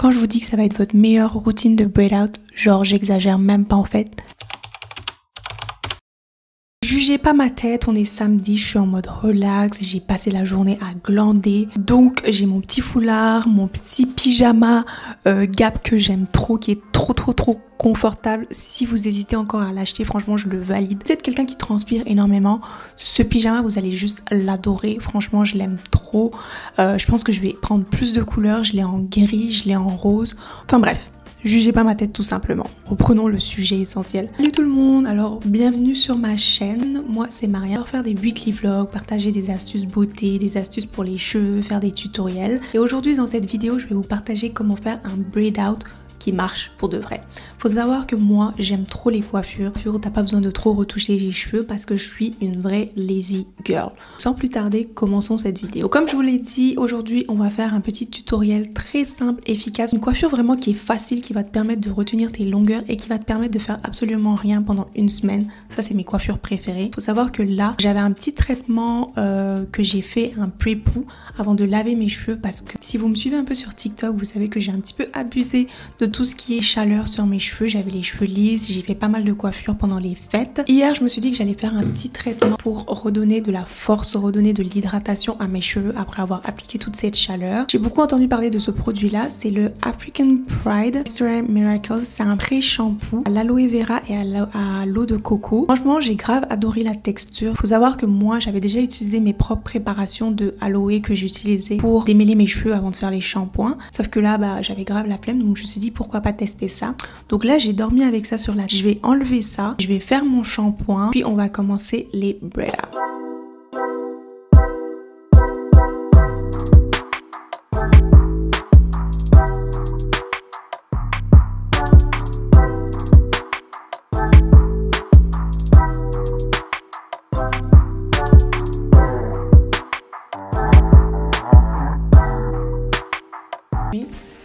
Quand je vous dis que ça va être votre meilleure routine de braid out, genre j'exagère même pas en fait. Jugez pas ma tête, on est samedi, je suis en mode relax, j'ai passé la journée à glander. Donc j'ai mon petit foulard, mon petit pyjama Gap que j'aime trop, qui est trop confortable. Si vous hésitez encore à l'acheter, franchement je le valide. Vous êtes quelqu'un qui transpire énormément, ce pyjama vous allez juste l'adorer. Franchement je l'aime trop. Je pense que je vais prendre plus de couleurs, je l'ai en gris, je l'ai en rose. Enfin bref. Jugez pas ma tête tout simplement. Reprenons le sujet essentiel. Salut tout le monde, alors bienvenue sur ma chaîne. Moi c'est Maria. On va faire des weekly vlogs, partager des astuces beauté, des astuces pour les cheveux, faire des tutoriels. Et aujourd'hui dans cette vidéo je vais vous partager comment faire un braid out qui marche pour de vrai. Faut savoir que moi j'aime trop les coiffures. T'as pas besoin de trop retoucher les cheveux parce que je suis une vraie lazy girl. Sans plus tarder, commençons cette vidéo. Donc, comme je vous l'ai dit, aujourd'hui on va faire un petit tutoriel très simple, efficace. Une coiffure vraiment qui est facile, qui va te permettre de retenir tes longueurs et qui va te permettre de faire absolument rien pendant une semaine. Ça c'est mes coiffures préférées. Faut savoir que là j'avais un petit traitement que j'ai fait, un pré-pou avant de laver mes cheveux, parce que si vous me suivez un peu sur TikTok, vous savez que j'ai un petit peu abusé de tout ce qui est chaleur sur mes cheveux. J'avais les cheveux lisses, j'ai fait pas mal de coiffures pendant les fêtes. Hier je me suis dit que j'allais faire un petit traitement pour redonner de la force, redonner de l'hydratation à mes cheveux après avoir appliqué toute cette chaleur. J'ai beaucoup entendu parler de ce produit là, c'est le African Pride Moisture Miracle. C'est un pré-shampoo à l'aloe vera et à l'eau de coco. Franchement j'ai grave adoré la texture. Faut savoir que moi j'avais déjà utilisé mes propres préparations de aloe que j'utilisais pour démêler mes cheveux avant de faire les shampoings, sauf que là j'avais grave la flemme, donc je me suis dit pourquoi pas tester ça. Donc là j'ai dormi avec ça sur la tête. Je vais enlever ça, je vais faire mon shampoing, puis on va commencer les braid out.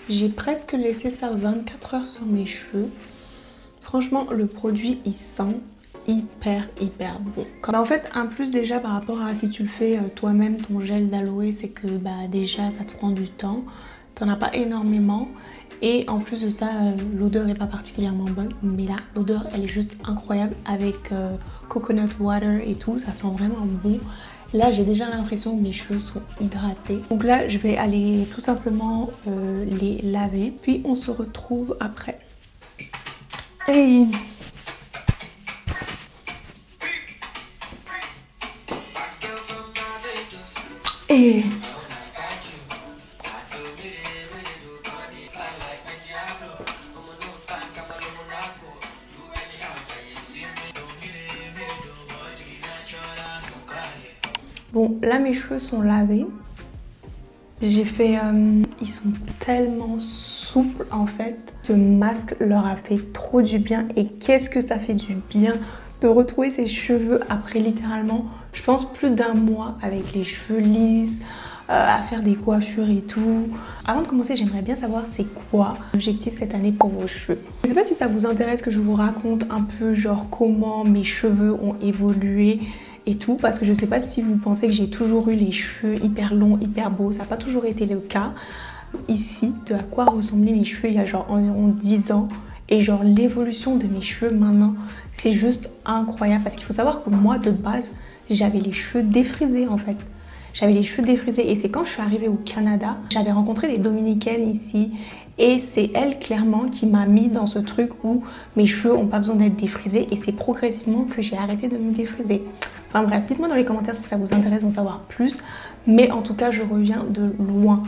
J'ai presque laissé ça 24 heures sur mes cheveux. Franchement, le produit, il sent hyper bon. En fait, un plus déjà par rapport à si tu le fais toi-même, ton gel d'aloe, c'est que déjà, ça te prend du temps. T'en as pas énormément. Et en plus de ça, l'odeur n'est pas particulièrement bonne. Mais là, l'odeur, elle est juste incroyable avec coconut water et tout. Ça sent vraiment bon. Là, j'ai déjà l'impression que mes cheveux sont hydratés. Donc là, je vais aller tout simplement les laver. Puis on se retrouve après. Hey! Hey! Bon, là mes cheveux sont lavés. J'ai fait... ils sont tellement souples en fait. Ce masque leur a fait trop du bien. Et qu'est-ce que ça fait du bien de retrouver ses cheveux après littéralement, je pense, plus d'un mois avec les cheveux lisses, à faire des coiffures et tout. Avant de commencer, j'aimerais bien savoir c'est quoi l'objectif cette année pour vos cheveux. Je sais pas si ça vous intéresse que je vous raconte un peu genre comment mes cheveux ont évolué et tout, parce que je sais pas si vous pensez que j'ai toujours eu les cheveux hyper longs, hyper beaux, ça n'a pas toujours été le cas. Ici, de à quoi ressemblaient mes cheveux il y a genre environ 10 ans, et genre l'évolution de mes cheveux maintenant, c'est juste incroyable, parce qu'il faut savoir que moi de base, j'avais les cheveux défrisés en fait. J'avais les cheveux défrisés et c'est quand je suis arrivée au Canada, j'avais rencontré des Dominicaines ici et c'est elle clairement qui m'a mis dans ce truc où mes cheveux n'ont pas besoin d'être défrisés et c'est progressivement que j'ai arrêté de me défriser. Enfin bref, dites-moi dans les commentaires si ça vous intéresse d'en savoir plus, mais en tout cas je reviens de loin.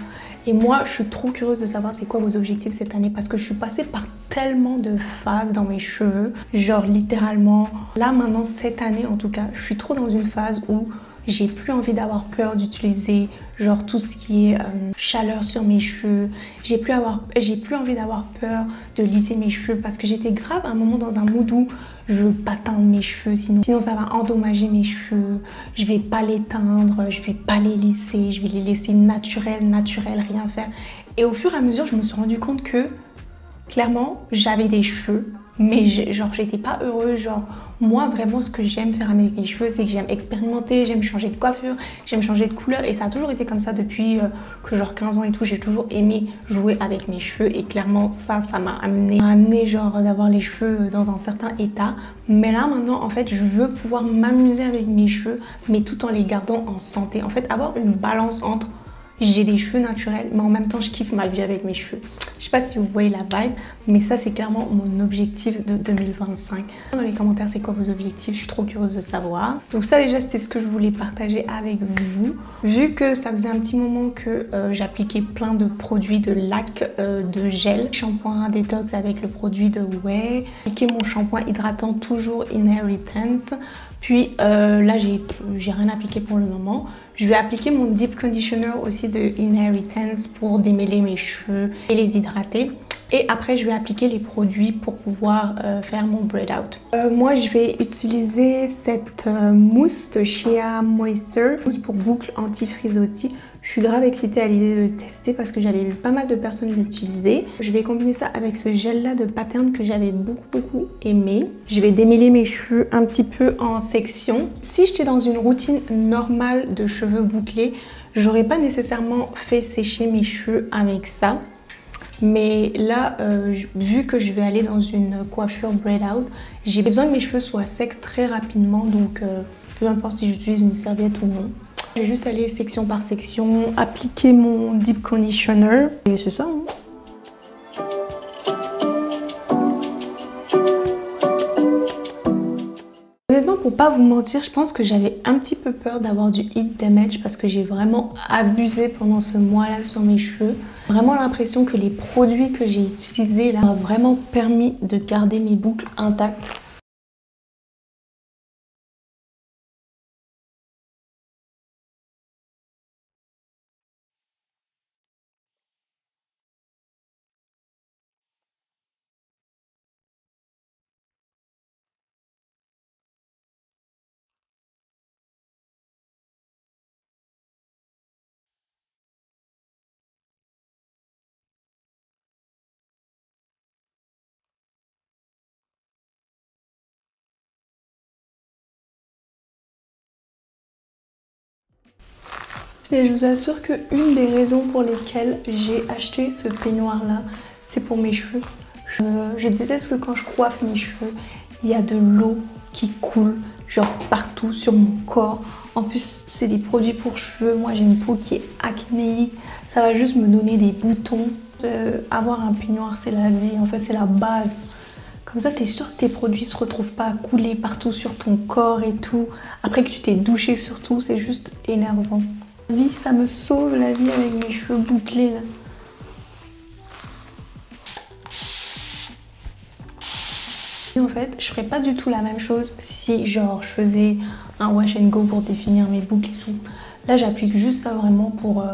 Et moi je suis trop curieuse de savoir c'est quoi vos objectifs cette année, parce que je suis passée par tellement de phases dans mes cheveux, genre littéralement, là maintenant cette année en tout cas, je suis trop dans une phase où j'ai plus envie d'avoir peur d'utiliser genre tout ce qui est chaleur sur mes cheveux. J'ai plus envie d'avoir peur de lisser mes cheveux, parce que j'étais grave à un moment dans un mood où je veux pas teindre mes cheveux, sinon ça va endommager mes cheveux. Je vais pas les teindre, je vais pas les lisser, je vais les laisser naturels, rien faire. Et au fur et à mesure, je me suis rendu compte que clairement, j'avais des cheveux mais genre j'étais pas heureuse. Genre moi vraiment ce que j'aime faire avec mes cheveux, c'est que j'aime expérimenter, j'aime changer de coiffure, j'aime changer de couleur, et ça a toujours été comme ça depuis que genre 15 ans et tout. J'ai toujours aimé jouer avec mes cheveux, et clairement ça m'a amené genre d'avoir les cheveux dans un certain état. Mais là maintenant en fait je veux pouvoir m'amuser avec mes cheveux, mais tout en les gardant en santé. En fait avoir une balance entre j'ai des cheveux naturels, mais en même temps je kiffe ma vie avec mes cheveux. Je sais pas si vous voyez la vibe, mais ça c'est clairement mon objectif de 2025. Dans les commentaires, c'est quoi vos objectifs? Je suis trop curieuse de savoir. Donc ça déjà c'était ce que je voulais partager avec vous. Vu que ça faisait un petit moment que j'appliquais plein de produits, de lac, de gel, shampoing détox avec le produit de Ouai, appliqué mon shampoing hydratant toujours Inheritance. Puis là j'ai rien appliqué pour le moment. Je vais appliquer mon Deep Conditioner aussi de Inheritance pour démêler mes cheveux et les hydrater. Et après je vais appliquer les produits pour pouvoir faire mon braid out. Moi je vais utiliser cette mousse de Shea Moisture, mousse pour boucle anti-frizzotis. Je suis grave excitée à l'idée de le tester parce que j'avais vu pas mal de personnes l'utiliser. Je vais combiner ça avec ce gel là de Pattern que j'avais beaucoup aimé. Je vais démêler mes cheveux un petit peu en sections. Si j'étais dans une routine normale de cheveux bouclés, j'aurais pas nécessairement fait sécher mes cheveux avec ça. Mais là, vu que je vais aller dans une coiffure braid out, j'ai besoin que mes cheveux soient secs très rapidement. Donc peu importe si j'utilise une serviette ou non. Je vais juste aller section par section, appliquer mon Deep Conditioner. Et c'est ça, hein. Honnêtement, pour pas vous mentir, je pense que j'avais un petit peu peur d'avoir du heat damage parce que j'ai vraiment abusé pendant ce mois-là sur mes cheveux. Vraiment l'impression que les produits que j'ai utilisés là ont vraiment permis de garder mes boucles intactes. Et je vous assure qu'une des raisons pour lesquelles j'ai acheté ce peignoir là, c'est pour mes cheveux. Je déteste que quand je coiffe mes cheveux, il y a de l'eau qui coule genre partout sur mon corps. En plus, c'est des produits pour cheveux. Moi, j'ai une peau qui est acnéique. Ça va juste me donner des boutons. Avoir un peignoir, c'est la vie. En fait, c'est la base. Comme ça, tu es sûr que tes produits se retrouvent pas à couler partout sur ton corps et tout. Après que tu t'es douché surtout, c'est juste énervant. La vie, ça me sauve la vie avec mes cheveux bouclés là. En fait, je ferais pas du tout la même chose si genre je faisais un wash and go pour définir mes boucles et tout. Là, j'applique juste ça vraiment pour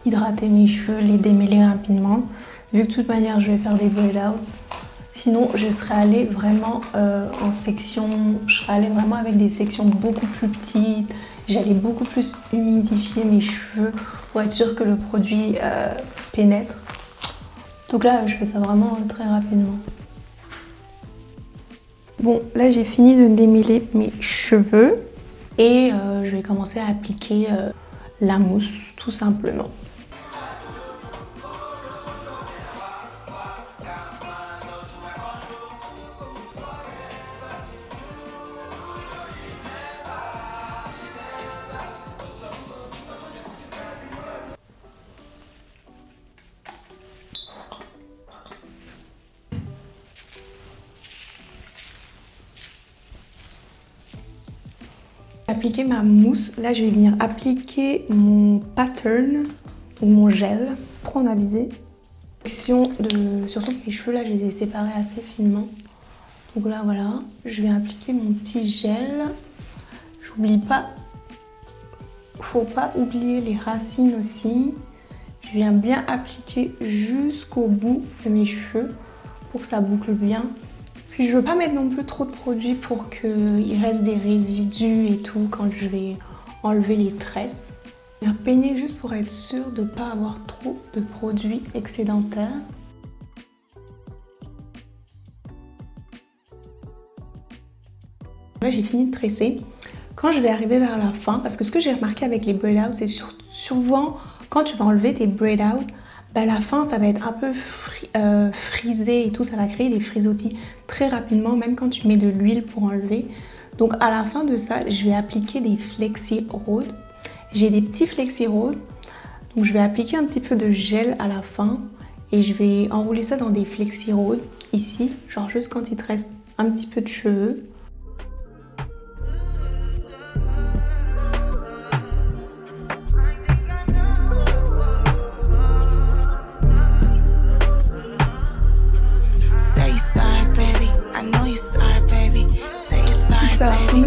hydrater mes cheveux, les démêler rapidement. Vu que de toute manière, je vais faire des braid out. Sinon, je serais allée vraiment en section, je serais allée vraiment avec des sections beaucoup plus petites. J'allais beaucoup plus humidifier mes cheveux pour être sûre que le produit pénètre. Donc là, je fais ça vraiment très rapidement. Bon, là j'ai fini de démêler mes cheveux et je vais commencer à appliquer la mousse tout simplement. Appliquer ma mousse, là je vais venir appliquer mon pattern ou mon gel, trop en abuser. Surtout que mes cheveux là je les ai séparés assez finement. Donc là voilà, je vais appliquer mon petit gel. J'oublie pas, faut pas oublier les racines aussi. Je viens bien appliquer jusqu'au bout de mes cheveux pour que ça boucle bien. Puis je veux pas mettre non plus trop de produits pour qu'il reste des résidus et tout quand je vais enlever les tresses. Je vais peigner juste pour être sûre de ne pas avoir trop de produits excédentaires. Là j'ai fini de tresser. Quand je vais arriver vers la fin, parce que ce que j'ai remarqué avec les braid out, c'est souvent quand tu vas enlever tes braid out, bah, à la fin ça va être un peu frisé et tout, ça va créer des frisottis très rapidement, même quand tu mets de l'huile pour enlever. Donc à la fin de ça, je vais appliquer des Flexi Road. J'ai des petits Flexi Road, donc je vais appliquer un petit peu de gel à la fin et je vais enrouler ça dans des Flexi Road ici, genre juste quand il te reste un petit peu de cheveux. Ça ressemble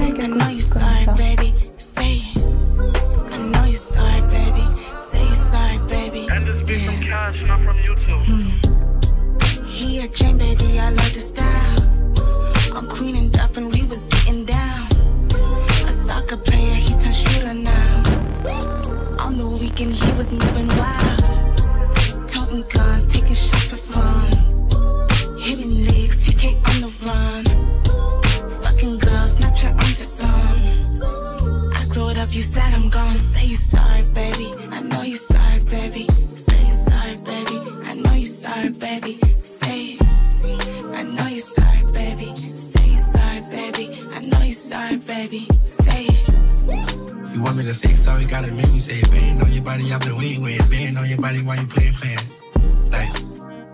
à quelque chose comme ça. You said I'm gone, just say you sorry, baby. I know you sorry, baby. Say you sorry, baby. I know you sorry, baby. Say it. I know you sorry, baby. Say you sorry, baby. I know you sorry, baby. Say it. You want me to say sorry, gotta make me say it. Bang on your body, I've been waiting with it. Bang on your body while you playing. Like,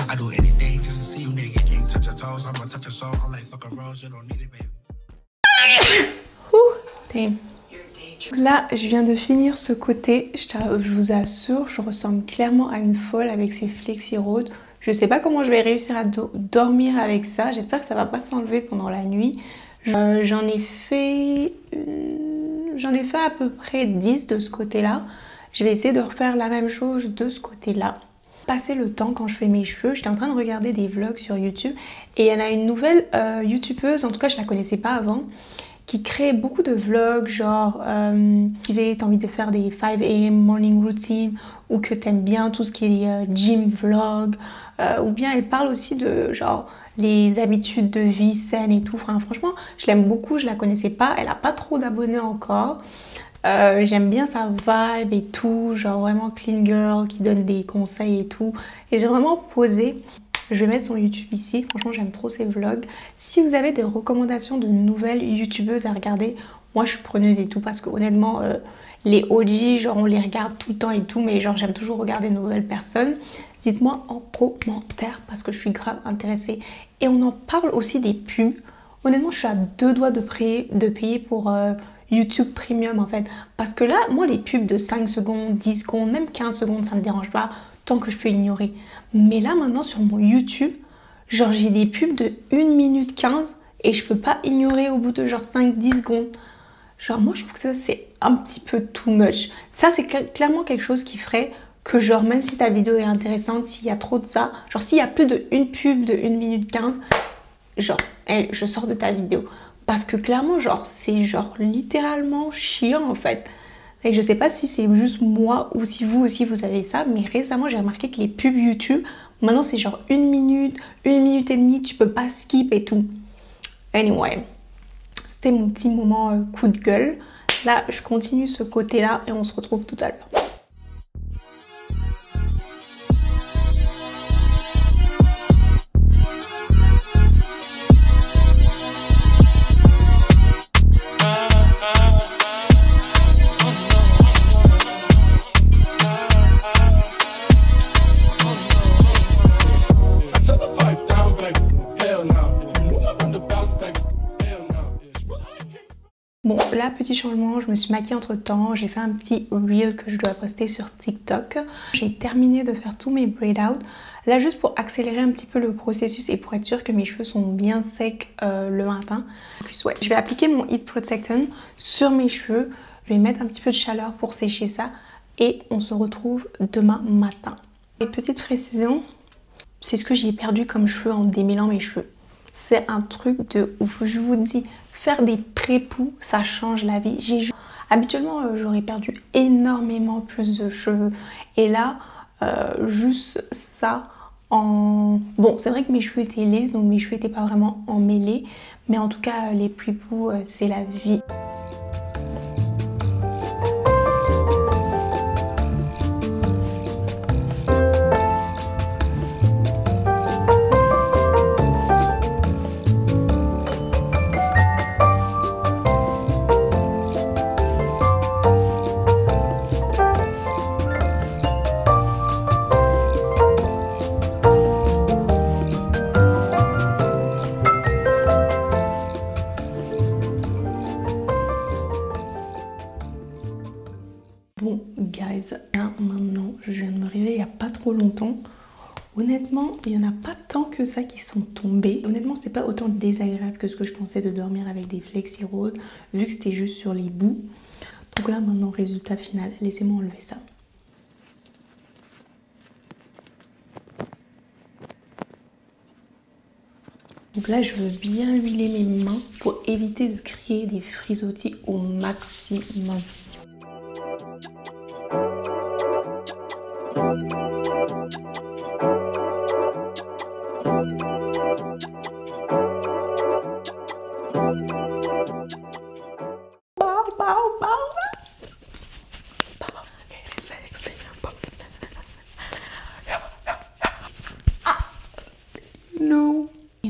I do anything just to see you, nigga. Can't touch your toes, I'ma touch your soul. I'm like, fuck a rose, you don't need it, baby. Damn. Là, je viens de finir ce côté, je vous assure, je ressemble clairement à une folle avec ces Flexi Road. Je sais pas comment je vais réussir à dormir avec ça, j'espère que ça va pas s'enlever pendant la nuit. J'en ai fait à peu près 10 de ce côté-là. Je vais essayer de refaire la même chose de ce côté-là. Passer le temps quand je fais mes cheveux, j'étais en train de regarder des vlogs sur YouTube et il y en a une nouvelle youtubeuse, en tout cas je la connaissais pas avant, qui crée beaucoup de vlogs, genre t'as envie de faire des 5 AM morning routine ou que t'aimes bien tout ce qui est gym vlog, ou bien elle parle aussi de genre les habitudes de vie saines et tout. Enfin, franchement, je l'aime beaucoup, je la connaissais pas, elle a pas trop d'abonnés encore. J'aime bien sa vibe et tout, genre vraiment clean girl qui donne des conseils et tout. Et j'ai vraiment posé. Je vais mettre son YouTube ici, franchement j'aime trop ses vlogs. Si vous avez des recommandations de nouvelles youtubeuses à regarder, moi je suis preneuse et tout parce que honnêtement les OG, genre on les regarde tout le temps et tout, mais genre j'aime toujours regarder de nouvelles personnes. Dites-moi en commentaire parce que je suis grave intéressée. Et on en parle aussi des pubs. Honnêtement je suis à 2 doigts de payer pour YouTube Premium en fait. Parce que là, moi les pubs de 5 secondes, 10 secondes, même 15 secondes ça me dérange pas tant que je peux ignorer. Mais là maintenant sur mon YouTube, genre j'ai des pubs de 1 minute 15 et je peux pas ignorer au bout de genre 5-10 secondes. Genre moi je trouve que ça c'est un petit peu too much. Ça c'est clairement quelque chose qui ferait que genre même si ta vidéo est intéressante, s'il y a trop de ça, genre s'il y a plus de une pub de 1 minute 15, genre je sors de ta vidéo. Parce que clairement genre c'est genre littéralement chiant en fait. Et je sais pas si c'est juste moi ou si vous aussi vous avez ça, mais récemment j'ai remarqué que les pubs YouTube, maintenant c'est genre 1 minute, 1 minute et demie, tu peux pas skip et tout. Anyway, c'était mon petit moment coup de gueule. Là, je continue ce côté-là et on se retrouve tout à l'heure. Bon, là, petit changement, je me suis maquillée entre temps, j'ai fait un petit reel que je dois poster sur TikTok. J'ai terminé de faire tous mes braid out. Là, juste pour accélérer un petit peu le processus et pour être sûr que mes cheveux sont bien secs le matin. En plus, ouais, je vais appliquer mon Heat Protectant sur mes cheveux. Je vais mettre un petit peu de chaleur pour sécher ça et on se retrouve demain matin. Et petite précision, c'est ce que j'ai perdu comme cheveux en démêlant mes cheveux. C'est un truc de ouf, je vous dis. Faire des pré-poux, ça change la vie. Habituellement, j'aurais perdu énormément plus de cheveux. Et là, juste ça, Bon, c'est vrai que mes cheveux étaient lisses, donc mes cheveux n'étaient pas vraiment emmêlés. Mais en tout cas, les plus beaux, c'est la vie. Bon, guys, là maintenant, je viens de me réveiller il n'y a pas trop longtemps. Honnêtement, il n'y en a pas tant que ça qui sont tombés. Honnêtement, c'était pas autant désagréable que ce que je pensais de dormir avec des flexi roses, vu que c'était juste sur les bouts. Donc là, maintenant, résultat final. Laissez-moi enlever ça. Donc là, je veux bien huiler mes mains pour éviter de créer des frisottis au maximum. Non.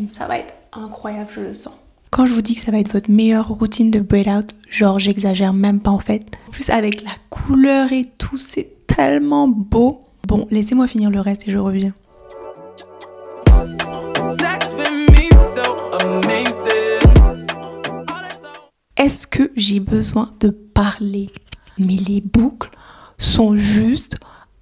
Ça va être incroyable, je le sens. Quand je vous dis que ça va être votre meilleure routine de braid out, genre j'exagère même pas en fait. En plus avec la couleur et tout, c'est tellement beau. Bon, laissez-moi finir le reste et je reviens. Est-ce que j'ai besoin de parler? Mais les boucles sont juste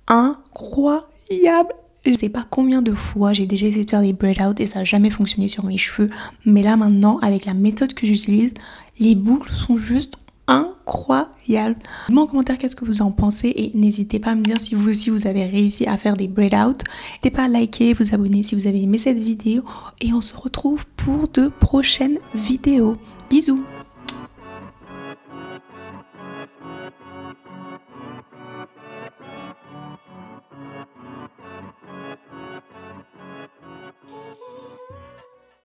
incroyables. Je sais pas combien de fois j'ai déjà essayé de faire des braid out et ça n'a jamais fonctionné sur mes cheveux. Mais là maintenant, avec la méthode que j'utilise, les boucles sont juste incroyables. Dites-moi en commentaire qu'est-ce que vous en pensez et n'hésitez pas à me dire si vous aussi vous avez réussi à faire des braid out. N'hésitez pas à liker, vous abonner si vous avez aimé cette vidéo et on se retrouve pour de prochaines vidéos. Bisous!